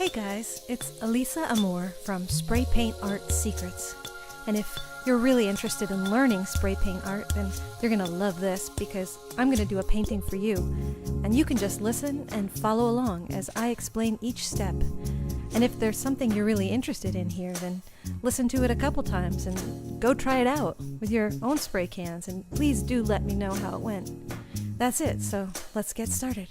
Hey guys, it's Alisa Amor from Spray Paint Art Secrets. And if you're really interested in learning spray paint art, then you're going to love this because I'm going to do a painting for you. And you can just listen and follow along as I explain each step. And if there's something you're really interested in here, then listen to it a couple times and go try it out with your own spray cans. And please do let me know how it went. That's it, so let's get started.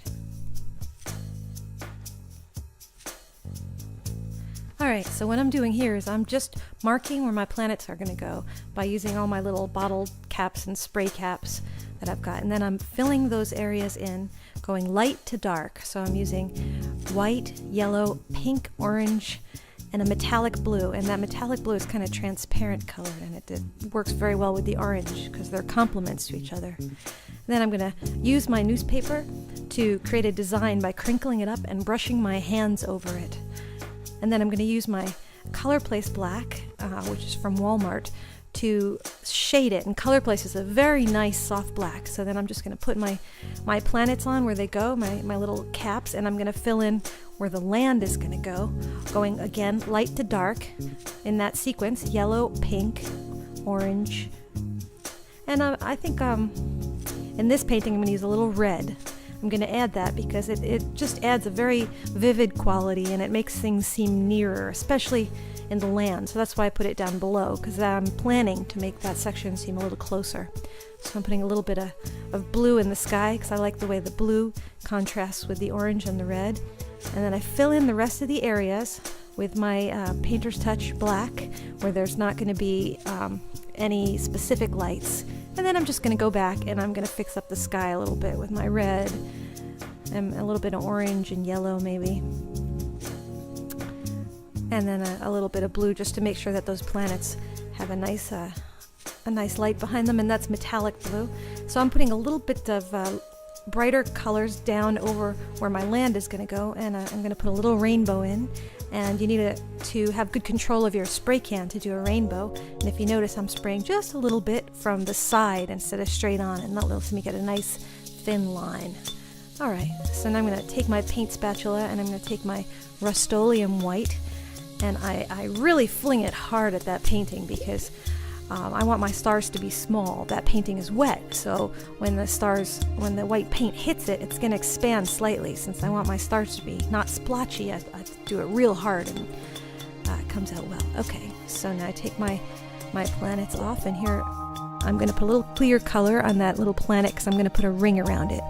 Alright, so what I'm doing here is I'm just marking where my planets are going to go by using all my little bottle caps and spray caps that I've got. And then I'm filling those areas in, going light to dark. So I'm using white, yellow, pink, orange, and a metallic blue. And that metallic blue is kind of transparent colored, and it works very well with the orange because they're complements to each other. And then I'm going to use my newspaper to create a design by crinkling it up and brushing my hands over it. And then I'm going to use my Color Place Black, which is from Walmart, to shade it. And Color Place is a very nice soft black. So then I'm just going to put my planets on where they go, my little caps, and I'm going to fill in where the land is going to go, going again light to dark in that sequence, yellow, pink, orange. And I think in this painting I'm going to use a little red. I'm going to add that because it just adds a very vivid quality and it makes things seem nearer, especially in the land. So that's why I put it down below, because I'm planning to make that section seem a little closer. So I'm putting a little bit of blue in the sky because I like the way the blue contrasts with the orange and the red. And then I fill in the rest of the areas with my Painter's Touch Black, where there's not going to be any specific lights. And then I'm just going to go back and I'm going to fix up the sky a little bit with my red and a little bit of orange and yellow maybe. And then a little bit of blue just to make sure that those planets have a nice light behind them, and that's metallic blue. So I'm putting a little bit of brighter colors down over where my land is going to go, and I'm going to put a little rainbow in. And you need to have good control of your spray can to do a rainbow. And if you notice, I'm spraying just a little bit from the side instead of straight on, and that lets me get a nice thin line. Alright, so now I'm going to take my paint spatula and I'm going to take my Rust-Oleum white, and I really fling it hard at that painting because I want my stars to be small. That painting is wet, so when the white paint hits it, it's going to expand slightly. Since I want my stars to be not splotchy, I do it real hard, and it comes out well. Okay, so now I take my planets off, and here I'm going to put a little clear color on that little planet because I'm going to put a ring around it.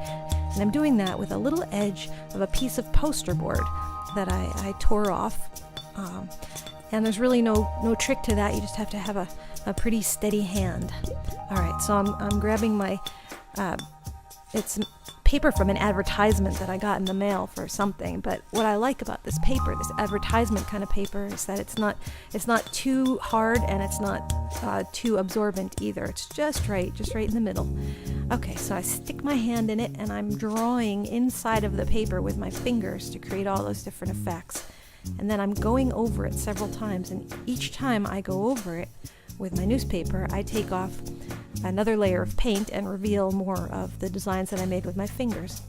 And I'm doing that with a little edge of a piece of poster board that I tore off. And there's really no trick to that. You just have to have a pretty steady hand. Alright, so I'm grabbing my, it's paper from an advertisement that I got in the mail for something, but what I like about this paper, this advertisement kind of paper, is that it's not too hard and it's not too absorbent either. It's just right in the middle. Okay, so I stick my hand in it and I'm drawing inside of the paper with my fingers to create all those different effects. And then I'm going over it several times, and each time I go over it with my newspaper, I take off another layer of paint and reveal more of the designs that I made with my fingers.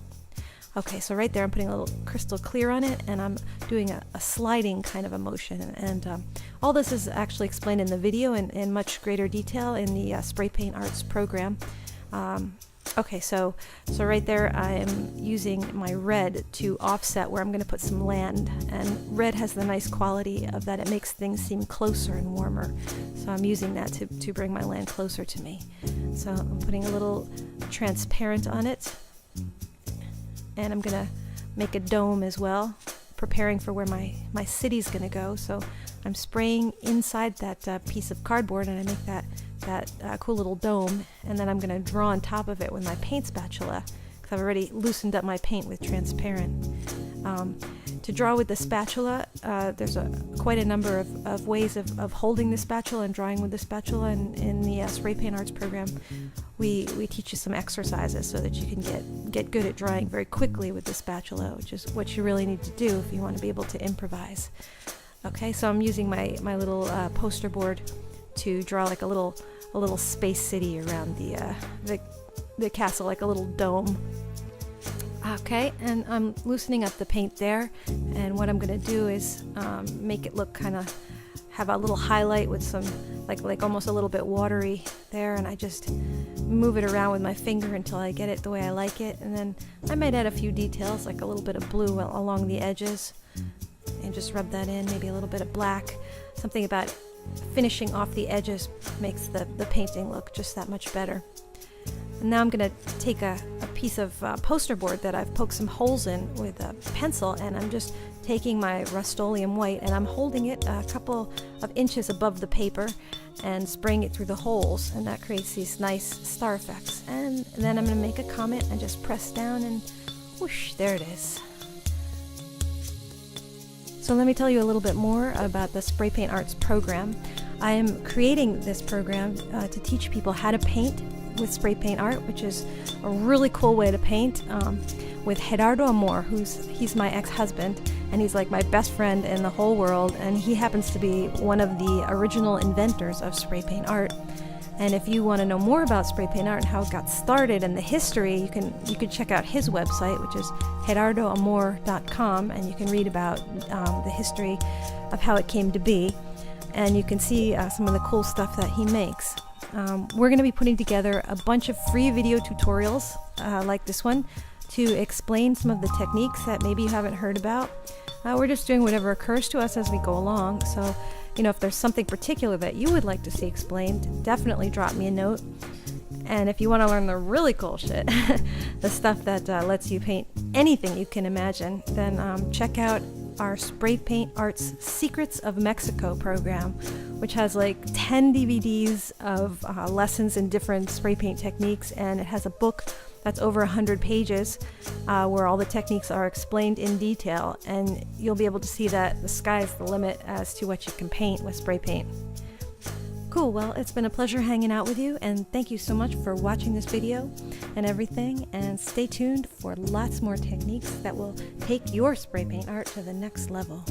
Okay, so right there I'm putting a little crystal clear on it, and I'm doing a sliding kind of a motion. And all this is actually explained in the video in much greater detail in the Spray Paint Arts program. Okay, so right there I'm using my red to offset where I'm going to put some land, and red has the nice quality of that it makes things seem closer and warmer. So I'm using that to bring my land closer to me. So I'm putting a little transparent on it, and I'm going to make a dome as well, preparing for where my city's going to go. So I'm spraying inside that piece of cardboard, and I make that cool little dome, and then I'm going to draw on top of it with my paint spatula because I've already loosened up my paint with transparent. To draw with the spatula, there's quite a number of ways of holding the spatula and drawing with the spatula, and in the Spray Paint Arts program we teach you some exercises so that you can get good at drawing very quickly with the spatula, which is what you really need to do if you want to be able to improvise. Okay, so I'm using my little poster board to draw like a little space city around the castle, like a little dome. Okay, and I'm loosening up the paint there, and what I'm going to do is make it look kind of, have a little highlight with some, like almost a little bit watery there, and I just move it around with my finger until I get it the way I like it, and then I might add a few details, like a little bit of blue along the edges, and just rub that in, maybe a little bit of black. Something about finishing off the edges makes the painting look just that much better. And now I'm going to take a piece of poster board that I've poked some holes in with a pencil, and I'm just taking my Rust-Oleum white and I'm holding it a couple of inches above the paper and spraying it through the holes, and that creates these nice star effects. And then I'm going to make a comment and just press down, and whoosh, there it is. So let me tell you a little bit more about the Spray Paint Arts program. I am creating this program to teach people how to paint with spray paint art, which is a really cool way to paint, with Gerardo Amor, he's my ex-husband, and he's like my best friend in the whole world, and he happens to be one of the original inventors of spray paint art. And if you want to know more about spray paint art and how it got started and the history, you can check out his website, which is gerardoamor.com, and you can read about the history of how it came to be, and you can see some of the cool stuff that he makes. We're going to be putting together a bunch of free video tutorials like this one to explain some of the techniques that maybe you haven't heard about. We're just doing whatever occurs to us as we go along, so if there's something particular that you would like to see explained, definitely drop me a note. And if you want to learn the really cool shit, the stuff that lets you paint anything you can imagine, then check out our Spray Paint Arts Secrets of Mexico program, which has like 10 DVDs of lessons in different spray paint techniques, and it has a book that's over 100 pages where all the techniques are explained in detail, and you'll be able to see that the sky's the limit as to what you can paint with spray paint. Cool, well, it's been a pleasure hanging out with you, and thank you so much for watching this video and everything, and stay tuned for lots more techniques that will take your spray paint art to the next level.